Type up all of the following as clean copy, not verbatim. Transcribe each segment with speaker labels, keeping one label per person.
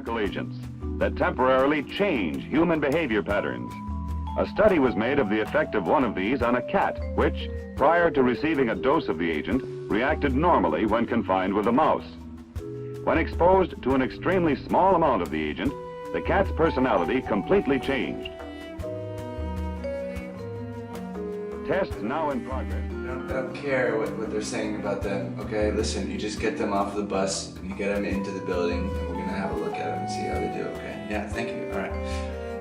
Speaker 1: chemical agents that temporarily change human behavior patterns. A study was made of the effect of one of these on a cat, which, prior to receiving a dose of the agent, reacted normally when confined with a mouse. When exposed to an extremely small amount of the agent, the cat's personality completely changed. Tests now in progress.
Speaker 2: I don't care what they're saying about them, okay? Listen, you just get them off the bus and you get them into the building and we're gonna have a look at them and see how they do, okay? Yeah, thank you, all right.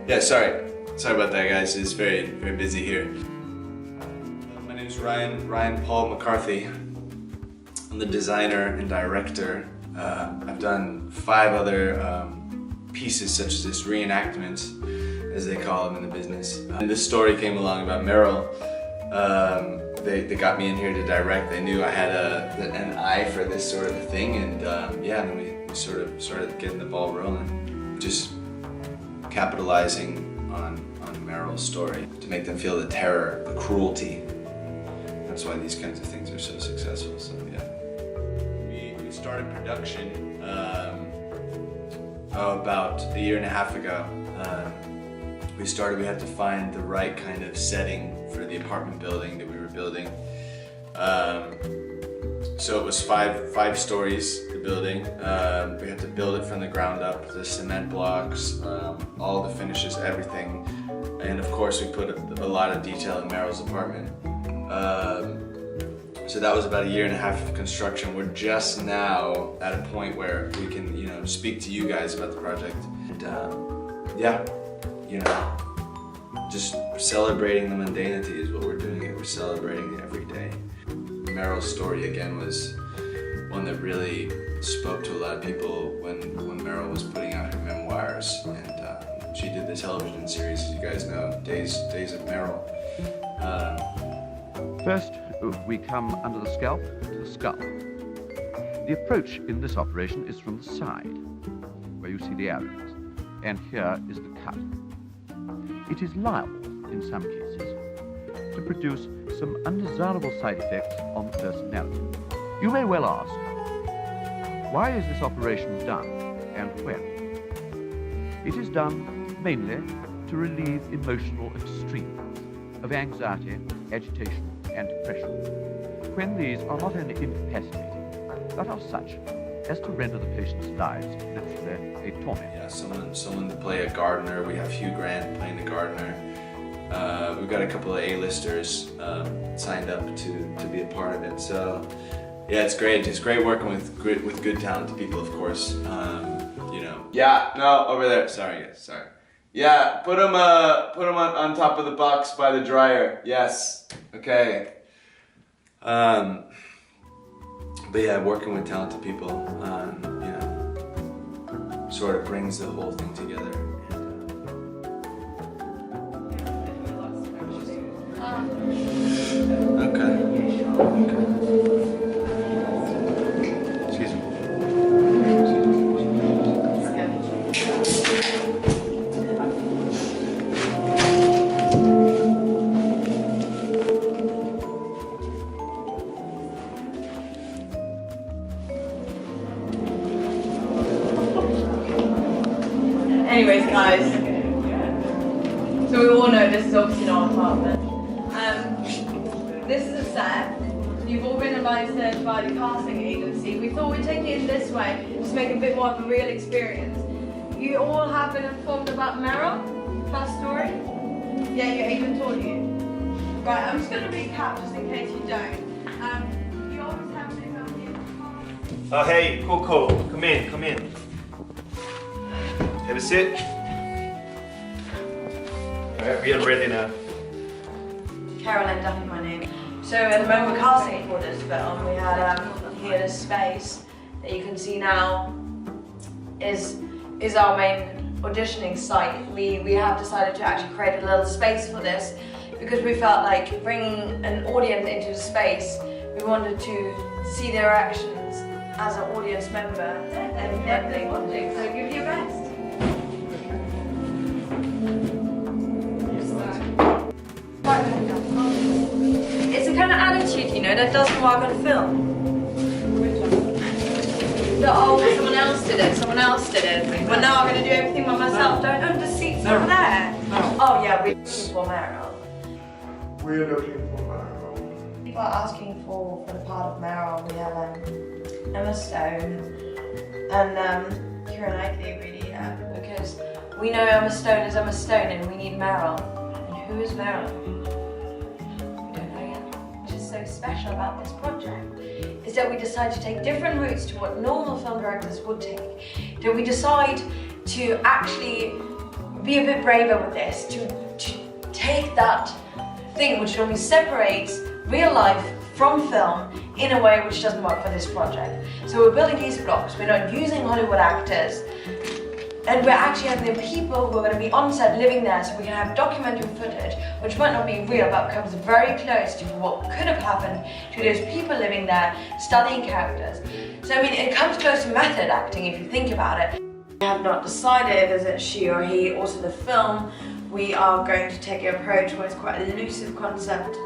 Speaker 2: Yeah, sorry about that, guys. It's very, very busy here. My name's Ryan Paul McCarthy. I'm the designer and director. I've done 5 other pieces such as this reenactment, as they call them in the business. And this story came along about Merril. They got me in here to direct. They knew I had an eye for this sort of a thing, and yeah, and we sort of started getting the ball rolling, just capitalizing on Merril's story to make them feel the terror, the cruelty. That's why these kinds of things are so successful. So yeah, we started production about a year and a half ago. We had to find the right kind of setting for the apartment building that we were building. So it was five stories, the building. We had to build it from the ground up, the cement blocks, all the finishes, everything. And of course we put a lot of detail in Merril's apartment. So that was about a year and a half of construction. We're just now at a point where we can, speak to you guys about the project. And yeah, just celebrating the mundanity is what we're doing here. We're celebrating it every day. Merril's story again was one that really spoke to a lot of people when Merril was putting out her memoirs, and she did the television series, as you guys know, Days of Merril.
Speaker 3: First, we come under the scalp to the skull. The approach in this operation is from the side, where you see the arrows, and here is the cut. It is liable, in some cases, to produce some undesirable side effects on the personality. You may well ask, why is this operation done and when? It is done mainly to relieve emotional extremes of anxiety, agitation, and depression, when these are not only incapacitating, but are such as to render the patient's lives literally a torment.
Speaker 2: Yeah, someone to play a gardener. We have Hugh Grant playing the gardener. We've got a couple of A-listers signed up to be a part of it. So yeah, it's great. It's great working with good talented people, of course. Yeah, no, over there. Sorry, guys. Sorry. Yeah, put them on top of the box by the dryer. Yes. Okay. But yeah, working with talented people, sort of brings the whole thing together. Okay. Excuse me.
Speaker 4: Anyways, guys, so we all know this is obviously not an apartment. This is a set. You've all been invited by the casting agency. We thought we'd take it in this way, just make it a bit more of a real experience. You all have been informed about Merril, first story? Yeah, your agent told you. Right, I'm just going to recap just in case you don't. You always have been here.
Speaker 5: Oh, hey, cool. Come in. Have a sit. Alright, we are ready now.
Speaker 4: Caroline Duffy, my name. So at the moment we're casting for this film. We had here this space that you can see now is our main auditioning site. We have decided to actually create a little space for this because we felt like bringing an audience into the space, we wanted to see their reactions as an audience member and what they want to do. So give it your best. It's a kind of attitude, that doesn't work on film. That, oh, someone else did it, someone else did it. Well, now I'm going to do everything by myself. Don't own the seats over there. Oh yeah, we're looking for Merril.
Speaker 6: We're looking for Merril.
Speaker 4: People are asking for the part of Merril. We have Emma Stone and Keira Knightley, really, because we know Emma Stone is Emma Stone and we need Merril. And who is Merril? We don't know yet. Which is so special about this project is that we decide to take different routes to what normal film directors would take. That we decide to actually be a bit braver with this, to take that thing which normally separates real life from film in a way which doesn't work for this project. So we're building these blocks, we're not using Hollywood actors, and we're actually having the people who are going to be on set living there, so we can have documentary footage which might not be real but comes very close to what could have happened to those people living there studying characters. So I mean, it comes close to method acting if you think about it. We have not decided, is it she or he. Also the film, we are going to take an approach where it's quite an elusive concept.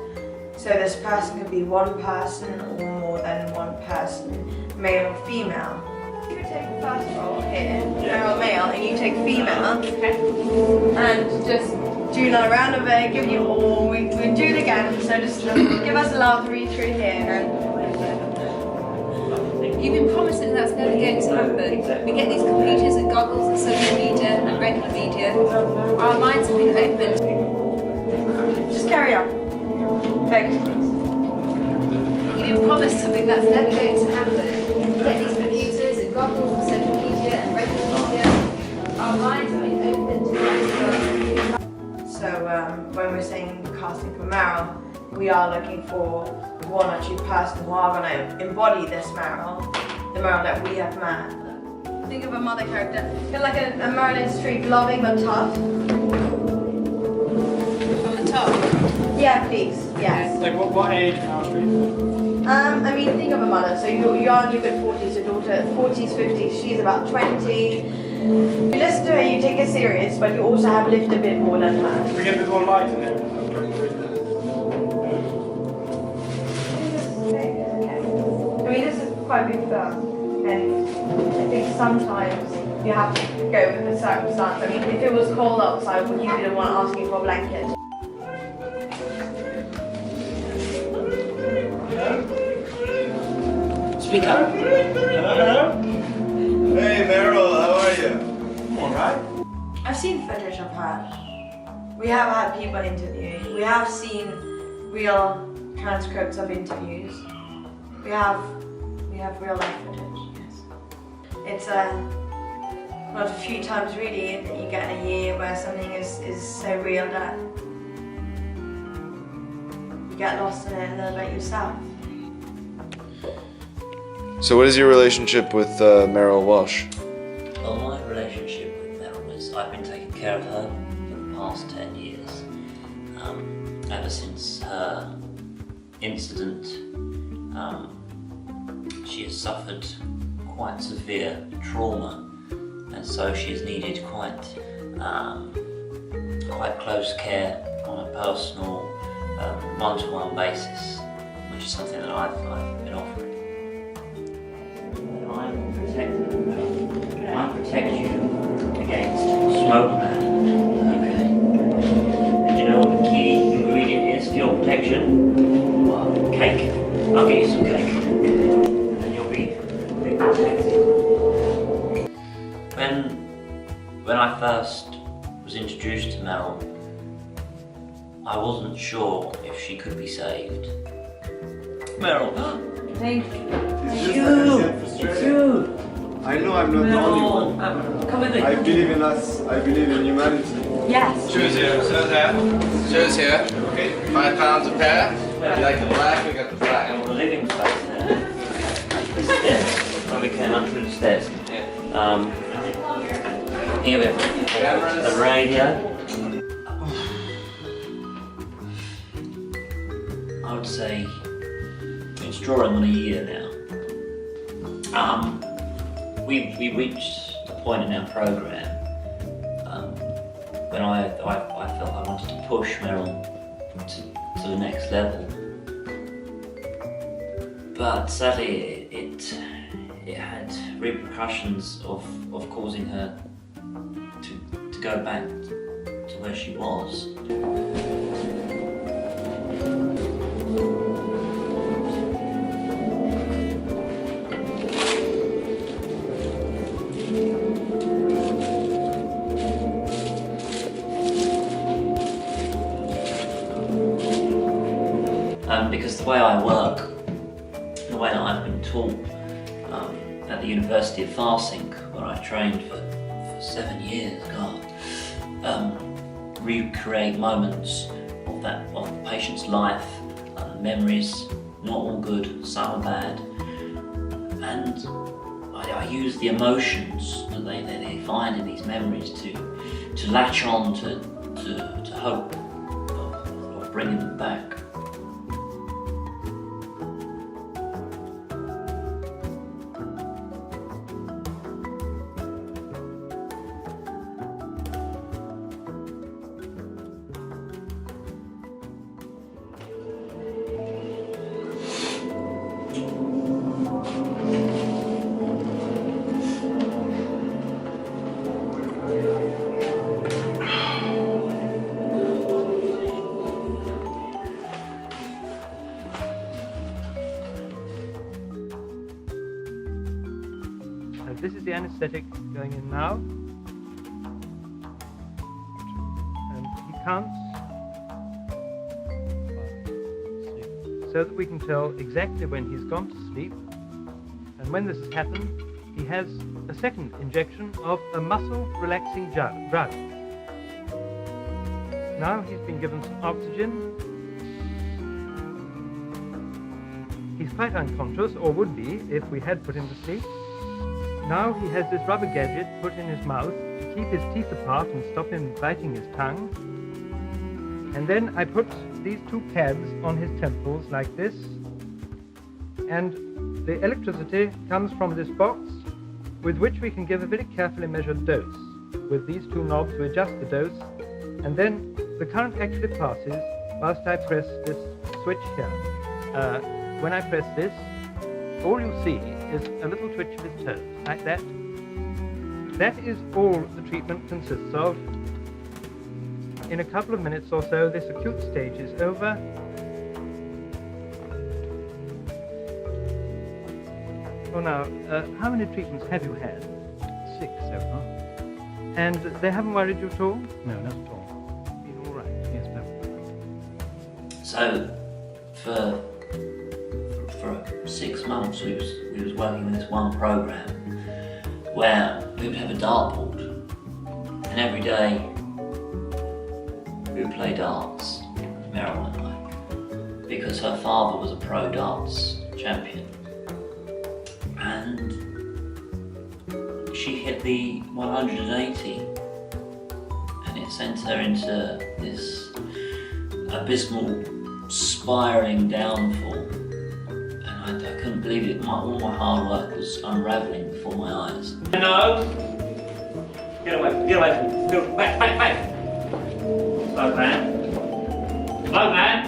Speaker 4: So this person could be one person or more than one person, male or female. You would take the first role here, Merril male, and you take female, and just do another round of it, give you all, we do it again, so just give us a loud read through here. And
Speaker 7: you've been promising that's never going to happen. We get these computers and goggles and social media and regular media. Our minds have been opened.
Speaker 4: just carry on. Thanks.
Speaker 7: You've been promised something that's never going to happen. We get these computers and goggles and social media and regular media. Our minds have been opened to
Speaker 4: So when we're saying casting for Merril, we are looking for one or two person who are going to embody this Merril, the Merril that we have met. Think of a mother character, kind of like a Marilyn Streep, loving but tough.
Speaker 7: from the top.
Speaker 4: Yeah, please, yes.
Speaker 6: Like what age now, Street?
Speaker 4: I mean, think of a mother. So you're in your good 40s, your daughter 40s, 50s, she's about 20. You listen to her, you take her serious, but you also have lived a bit more than her.
Speaker 6: We get a bit more light in there.
Speaker 4: I mean, this is quite a big film, and I think sometimes you have to go with the circumstance. I mean, if it was cold outside, would you be the one asking for a blanket?
Speaker 5: Speak up.
Speaker 2: Hey Merril, how are you?
Speaker 5: Alright.
Speaker 4: I've seen footage of her. We have had people interviewing. We have seen real transcripts of interviews. We have real life footage, yes. It's not a few times really that you get in a year where something is so real that you get lost in it a little bit yourself.
Speaker 2: So what is your relationship with Merril Walsh?
Speaker 8: Well, my relationship with Merril is I've been taking care of her for the past 10 years. Ever since her incident, she has suffered quite severe trauma, and so she's needed quite close care on a personal, one-to-one basis, which is something that I've been offering. I protect you against smoke man. Okay. And you know what the key ingredient is for your protection? Well, cake. I'll get you some cake. And then you'll be protected. When I first was introduced to Merril, I wasn't sure if she could be saved. Merril!
Speaker 4: Thank you.
Speaker 8: It's you!
Speaker 6: I know I'm not the only one.
Speaker 8: Come with me.
Speaker 6: I believe in us. I believe in humanity.
Speaker 4: Yes.
Speaker 2: Shoes here, shoes here. Okay, £5 a pair. You like the black? We got the black.
Speaker 8: And the living space there. The stairs. When we came up through the stairs. Here we have the radio. I would say it's drawing on a year now. We reached a point in our program when I felt I wanted to push Merril to the next level. But sadly, it had repercussions of causing her to go back to where she was. Because the way I work, the way that I've been taught at the University of Farsing, where I trained for 7 years, recreate moments of the patient's life, memories, not all good, some are bad, and I use the emotions that they find in these memories to latch on to hope of bringing them back.
Speaker 9: This is the anaesthetic going in now, and he counts so that we can tell exactly when he's gone to sleep, and when this has happened, he has a second injection of a muscle relaxing drug. Now he's been given some oxygen. He's quite unconscious, or would be if we had put him to sleep. Now he has this rubber gadget put in his mouth to keep his teeth apart and stop him biting his tongue. And then I put these two pads on his temples like this. And the electricity comes from this box with which we can give a very carefully measured dose. With these two knobs we adjust the dose, and then the current actually passes whilst I press this switch here. When I press this, all you see is a little twitch of his toes, like that. That is all the treatment consists of. In a couple of minutes or so, this acute stage is over. Oh, now, how many treatments have you had?
Speaker 10: 6 so far.
Speaker 9: And they haven't worried you at all?
Speaker 10: No, not at all.
Speaker 9: Been all right?
Speaker 10: Yes, perfect.
Speaker 8: So, for 6 months we was working with this one program where we would have a dartboard, and every day we would play darts, Merril and I, because her father was a pro darts champion, and she hit the 180 and it sent her into this abysmal spiraling downfall. I couldn't believe it. All my hard work was unravelling before my eyes. No! Get away from me. Go back. Slow man. Slow man.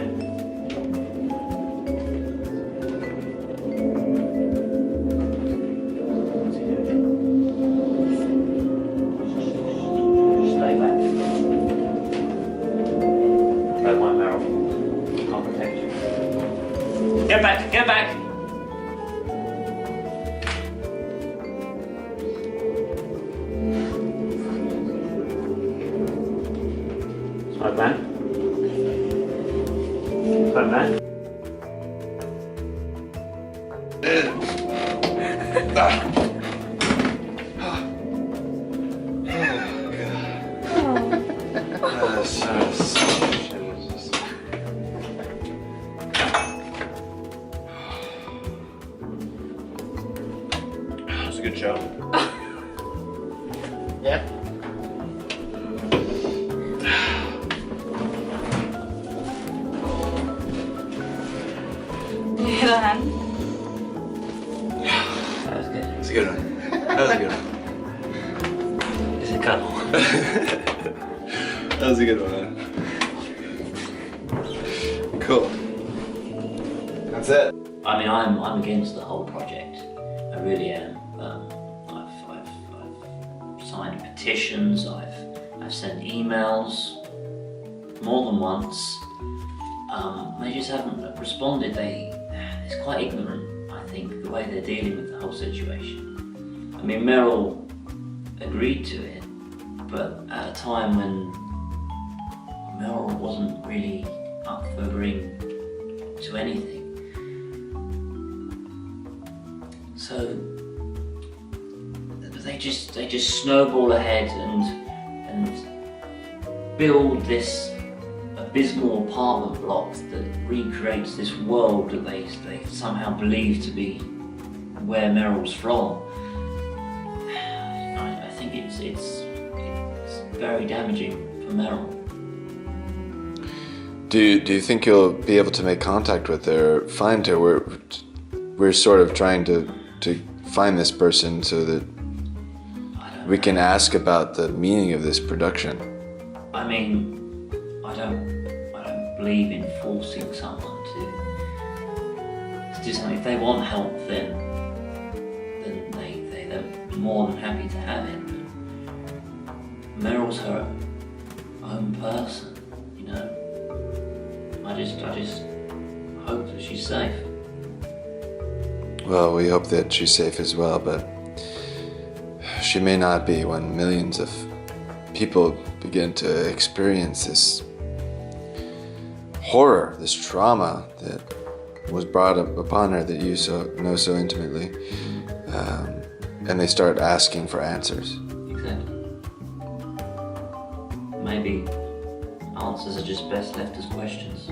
Speaker 8: Stay back. Don't mind Merril. I'll protect you. Get back. Slow man.
Speaker 2: It's a good show.
Speaker 10: Yeah.
Speaker 4: The other hand.
Speaker 8: That was good.
Speaker 2: It's a good one. That was a good one.
Speaker 8: Is it cuddle?
Speaker 2: That was a good one, man. Cool. That's it.
Speaker 8: I mean, I'm against the whole project. I really am. I've signed petitions, I've sent emails more than once. They just haven't responded. It's quite ignorant, I think, the way they're dealing with the whole situation. I mean, Merril agreed to it, but at a time when Merril wasn't really up for agreeing to anything. So they just snowball ahead and build this abysmal apartment block that recreates this world that they somehow believe to be where Merril's from. I think it's very damaging for Merril.
Speaker 2: Do you think you'll be able to make contact with her, or find her? We're sort of trying to find this person so that we can ask about the meaning of this production.
Speaker 8: I mean, I don't believe in forcing someone to do something. If they want help, then they're more than happy to have it. But Merril's her own person, you know. I just hope that she's safe.
Speaker 2: Well, we hope that she's safe as well, but she may not be when millions of people begin to experience this horror, this trauma that was brought up upon her that you know so intimately, and they start asking for answers.
Speaker 8: Exactly. Maybe answers are just best left as questions.